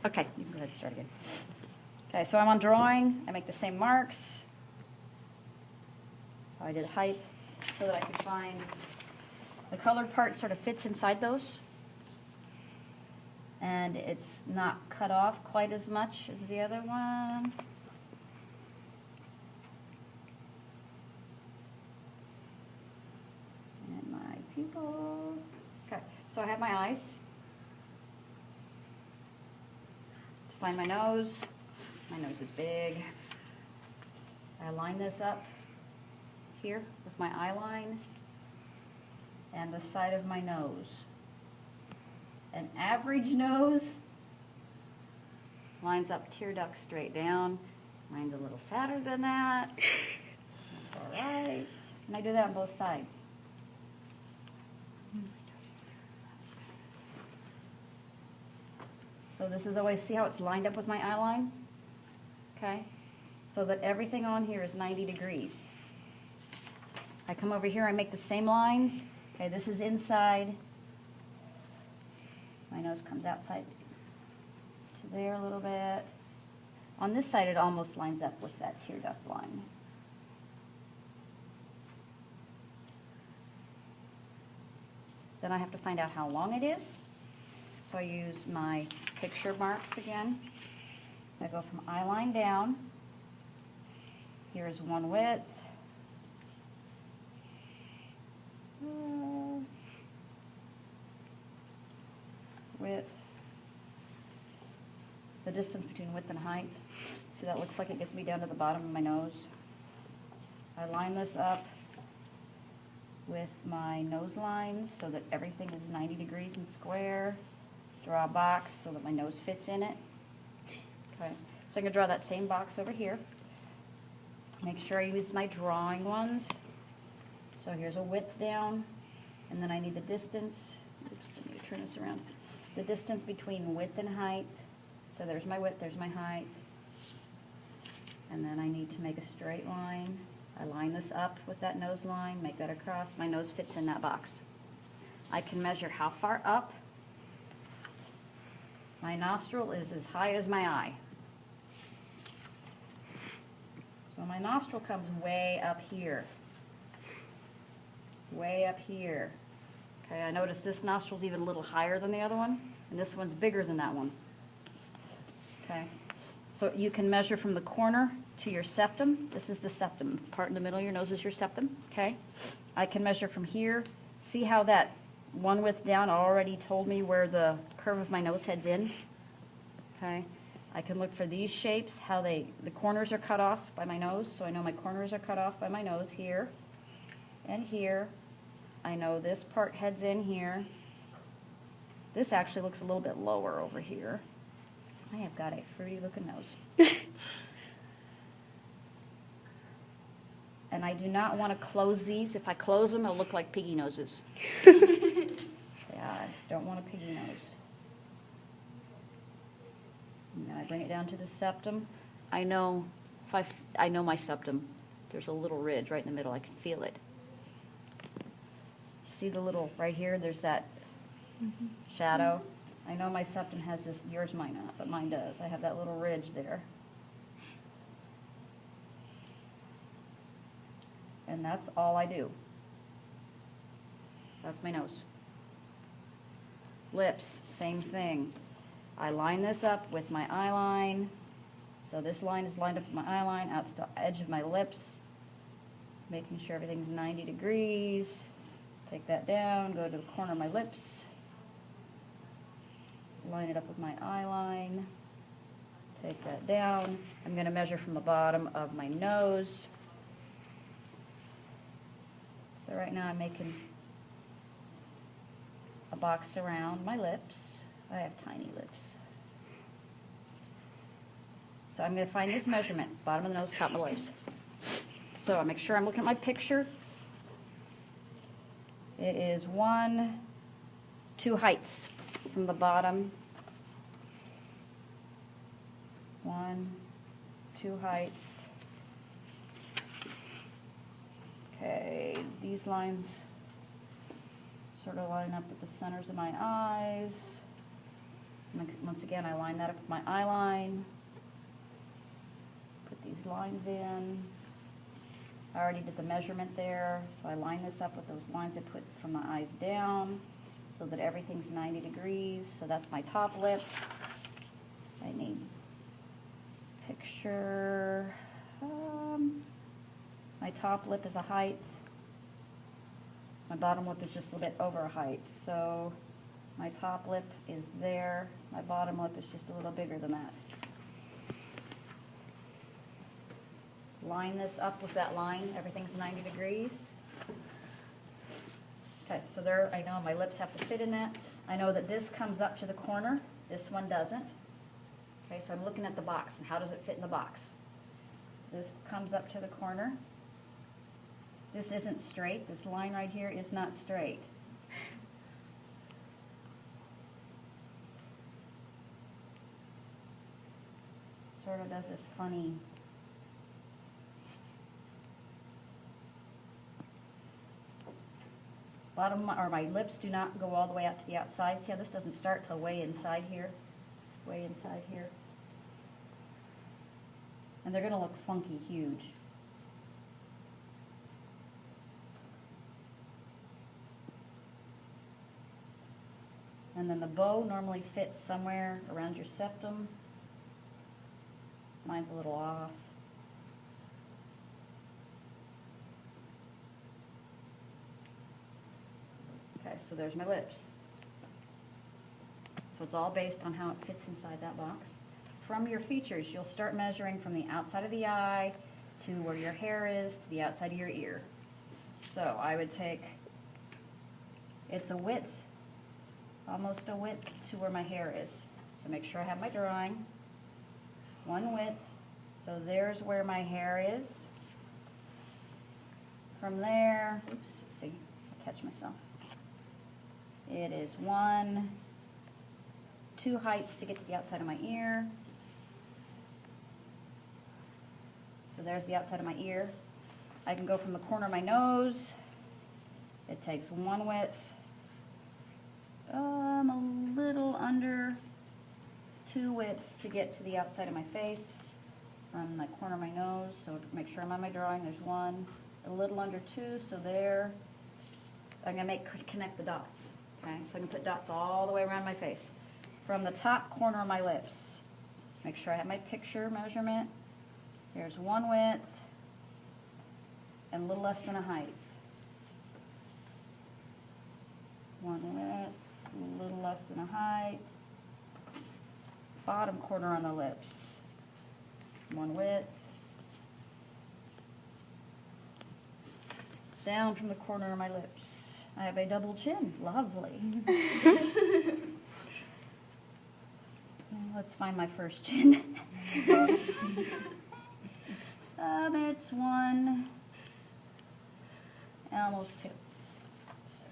Okay, you can go ahead and start again. Okay, so I'm on drawing. I make the same marks. I did height so that I could find the colored part sort of fits inside those. And it's not cut off quite as much as the other one. And my pupil. Okay, so I have my eyes. To find my nose is big. I line this up here with my eye line and the side of my nose. An average nose lines up tear duct straight down. Mine's a little fatter than that. That's all right. And I do that on both sides. So this is always, see how it's lined up with my eye line? Okay? So that everything on here is 90 degrees. I come over here, I make the same lines. Okay, this is inside. My nose comes outside to there a little bit. On this side, it almost lines up with that tear duct line. Then I have to find out how long it is. So I use my picture marks again. I go from eye line down. Here's one width. Width. The distance between width and height. See, that looks like it gets me down to the bottom of my nose. I line this up with my nose lines so that everything is 90 degrees and square. Draw a box so that my nose fits in it. Okay, so I'm going to draw that same box over here. Make sure I use my drawing ones. So here's a width down, and then I need the distance. Oops, let me turn this around. The distance between width and height. So there's my width, there's my height. And then I need to make a straight line. I line this up with that nose line, make that across. My nose fits in that box. I can measure how far up. My nostril is as high as my eye. So my nostril comes way up here. Way up here. Okay, I notice this nostril's even a little higher than the other one, and this one's bigger than that one. Okay, so you can measure from the corner to your septum. This is the septum. The part in the middle of your nose is your septum. Okay, I can measure from here. See how that one width down already told me where the curve of my nose heads in? Okay, I can look for these shapes, how the corners are cut off by my nose, so I know my corners are cut off by my nose here and here. I know this part heads in here. This actually looks a little bit lower over here. I have got a fruity looking nose. And I do not want to close these. If I close them, it'll look like piggy noses. Yeah, I don't want a piggy nose. And then I bring it down to the septum. I know I know my septum. There's a little ridge right in the middle. I can feel it. See the little, right here, there's that shadow. I know my septum has this, yours might not, but mine does. I have that little ridge there. And that's all I do. That's my nose. Lips, same thing. I line this up with my eye line. So this line is lined up with my eye line out to the edge of my lips, making sure everything's 90 degrees. Take that down, go to the corner of my lips. Line it up with my eye line. Take that down. I'm going to measure from the bottom of my nose. So right now I'm making a box around my lips. I have tiny lips. So I'm going to find this measurement, bottom of the nose, top of the lips. So I make sure I'm looking at my picture. It is 2 heights from the bottom. 1, 2 heights. Okay, these lines sort of line up with the centers of my eyes. Once again, I line that up with my eye line. Put these lines in. I already did the measurement there, so I line this up with those lines I put from my eyes down so that everything's 90 degrees. So that's my top lip. I need picture. My top lip is a height. My bottom lip is just a little bit over a height. So my top lip is there. My bottom lip is just a little bigger than that. Line this up with that line. Everything's 90 degrees. Okay, so there, I know my lips have to fit in that. I know that this comes up to the corner. This one doesn't. Okay, so I'm looking at the box, and how does it fit in the box? This comes up to the corner. This isn't straight. This line right here is not straight. Sort of does this funny. Bottom, or my lips do not go all the way out to the outside. See how this doesn't start till way inside here? Way inside here. And they're going to look funky huge. And then the bow normally fits somewhere around your septum. Mine's a little off. Okay, so there's my lips. So it's all based on how it fits inside that box. From your features, you'll start measuring from the outside of the eye to where your hair is to the outside of your ear. So I would take, it's a width, almost a width to where my hair is. So make sure I have my drawing. One width. So there's where my hair is. From there, oops, see, I catch myself. It is 2 heights to get to the outside of my ear. So there's the outside of my ear. I can go from the corner of my nose. It takes 1 width. A little under 2 widths to get to the outside of my face from the corner of my nose. So make sure I'm on my drawing. There's 1, a little under 2. So there. I'm gonna connect the dots. Okay, so I can put dots all the way around my face. From the top corner of my lips, make sure I have my picture measurement. Here's 1 width and a little less than a height. 1 width, a little less than a height. Bottom corner on the lips, 1 width. Down from the corner of my lips. I have a double chin. Lovely. Let's find my first chin. It's 1, almost 2. So,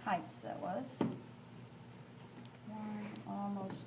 heights that was. 1, almost